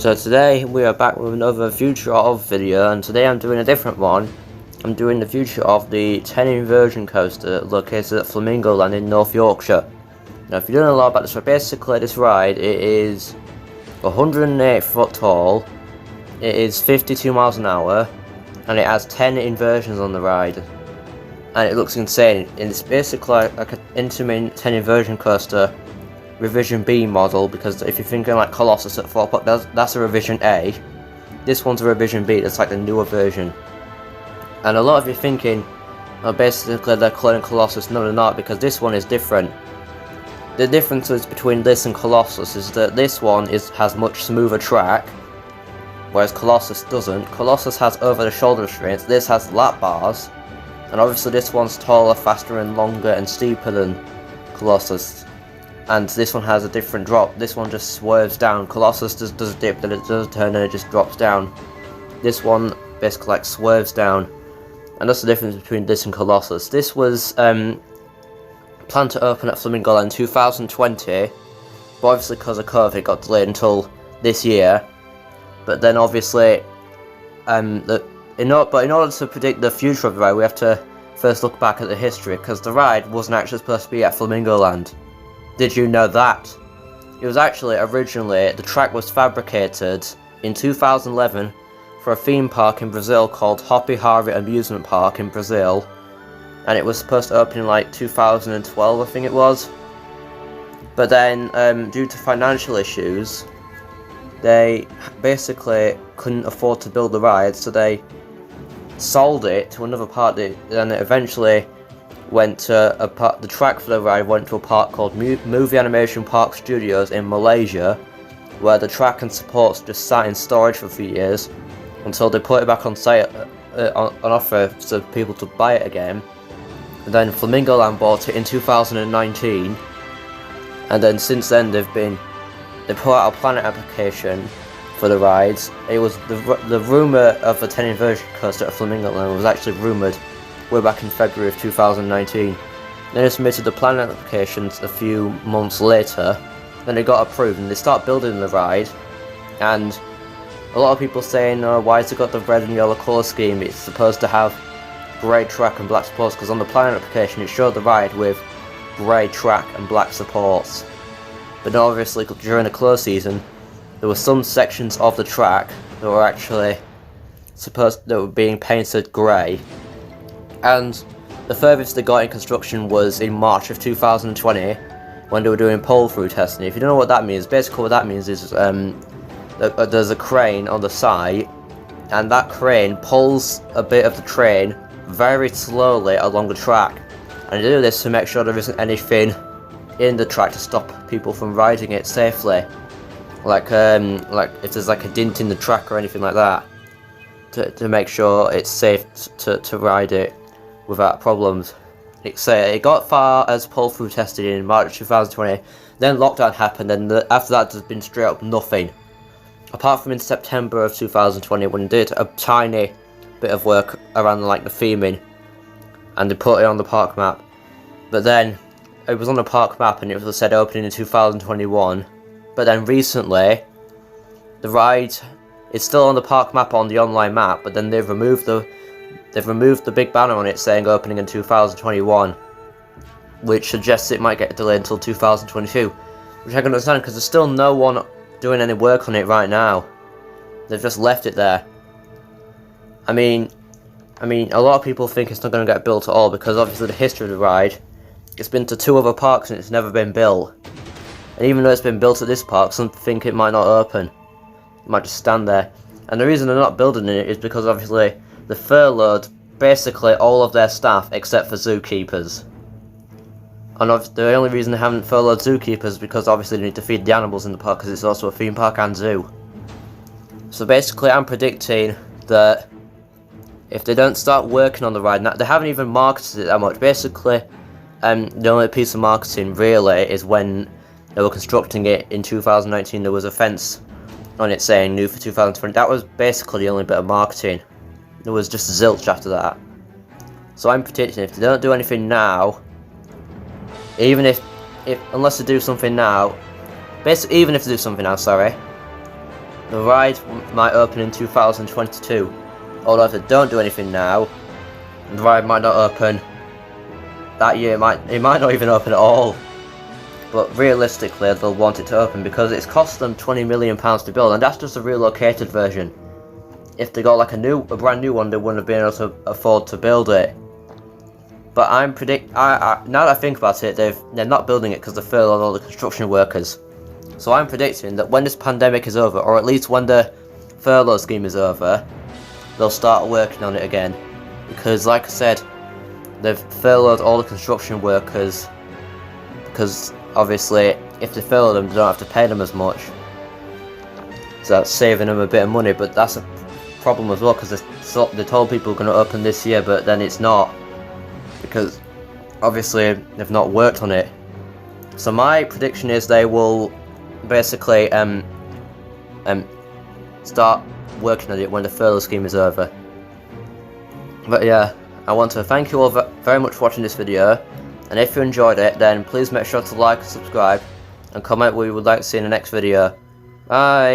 So today we are back with another Future of video, and today I'm doing a different one. I'm doing the future of the 10 Inversion Coaster located at Flamingo Land in North Yorkshire. Now if you don't know a lot about this, so basically this ride, it is 108 foot tall, it is 52 miles an hour, and it has 10 inversions on the ride. And it looks insane, and it's basically like an intimate 10 Inversion Coaster revision B model, because if you're thinking like Colossus at 4 foot, that's a revision A. This one's a revision B, that's like the newer version. And a lot of you thinking, basically they're calling Colossus. No, they're not, because this one is different. The differences between this and Colossus is that this one has much smoother track, whereas Colossus doesn't. Colossus has over the shoulder restraints, this has lap bars, and obviously this one's taller, faster and longer and steeper than Colossus. And this one has a different drop. This one just swerves down. Colossus does dip, then it does turn and it just drops down. This one basically like swerves down. And that's the difference between this and Colossus. This was planned to open at Flamingo Land in 2020, but obviously because of COVID it got delayed until this year. But then obviously, in order to predict the future of the ride, we have to first look back at the history, because the ride wasn't actually supposed to be at Flamingo Land. Did you know that? It was actually originally, the track was fabricated in 2011 for a theme park in Brazil called Hopi Hari Amusement Park in Brazil, and it was supposed to open in like 2012, I think it was. But then, due to financial issues, they basically couldn't afford to build the ride, so they sold it to another party, and it eventually went to the track for the ride went to a park called Movie Animation Park Studios in Malaysia, where the track and supports just sat in storage for a few years until they put it back on sale, on offer for people to buy it again. And then Flamingo Land bought it in 2019, and then since then they put out a planet application for the rides. It was the rumour of the 10 Inversion Coaster at Flamingo Land was actually rumoured way back in February of 2019. Then they submitted the planning applications a few months later, then it got approved and they start building the ride. And a lot of people saying, oh, why has it got the red and yellow colour scheme? It's supposed to have grey track and black supports, because on the planning application it showed the ride with grey track and black supports. But then obviously during the close season there were some sections of the track that were actually that were being painted grey. And the furthest they got in construction was in March of 2020, when they were doing pull-through testing. If you don't know what that means, basically what that means is there's a crane on the site, and that crane pulls a bit of the train very slowly along the track. And they do this to make sure there isn't anything in the track to stop people from riding it safely. Like if there's like a dint in the track or anything like that, to make sure it's safe to ride it without problems. It got far as pull-through testing in March 2020, then lockdown happened, and after that there's been straight up nothing. Apart from in September of 2020 when they did a tiny bit of work around like the theming, and they put it on the park map. But then, it was on the park map and it was said opening in 2021, but then recently, the ride is still on the park map on the online map, but then they've removed the big banner on it saying opening in 2021, which suggests it might get delayed until 2022, which I can understand because there's still no one doing any work on it right now. They've just left it there. I mean, a lot of people think it's not going to get built at all, because obviously the history of the ride, it's been to 2 other parks and it's never been built. And even though it's been built at this park, some think it might not open. It might just stand there. And the reason they're not building it is because obviously they furloughed basically all of their staff except for zookeepers. And the only reason they haven't furloughed zookeepers is because obviously they need to feed the animals in the park, because it's also a theme park and zoo. So basically I'm predicting that if they don't start working on the ride now, they haven't even marketed it that much. Basically, the only piece of marketing really is when they were constructing it in 2019, there was a fence on it saying new for 2020. That was basically the only bit of marketing. There was just zilch after that. So I'm predicting if they don't do anything now, unless they do something now, basically even if they do something now, sorry, the ride might open in 2022. Although if they don't do anything now, the ride might not open that year. It might not even open at all. But realistically, they'll want it to open because it's cost them £20 million to build, and that's just a relocated version. If they got like a brand new one, they wouldn't have been able to afford to build it. But now that I think about it, they're not building it because they furloughed all the construction workers. So I'm predicting that when this pandemic is over, or at least when the furlough scheme is over, they'll start working on it again. Because like I said, they've furloughed all the construction workers, because obviously if they furlough them, they don't have to pay them as much. So that's saving them a bit of money, but that's a problem as well, because they told people are going to open this year, but then it's not, because obviously they've not worked on it. So my prediction is they will basically start working on it when the furlough scheme is over. But yeah, I want to thank you all very much for watching this video, and if you enjoyed it, then please make sure to like and subscribe and comment what you would like to see in the next video. Bye.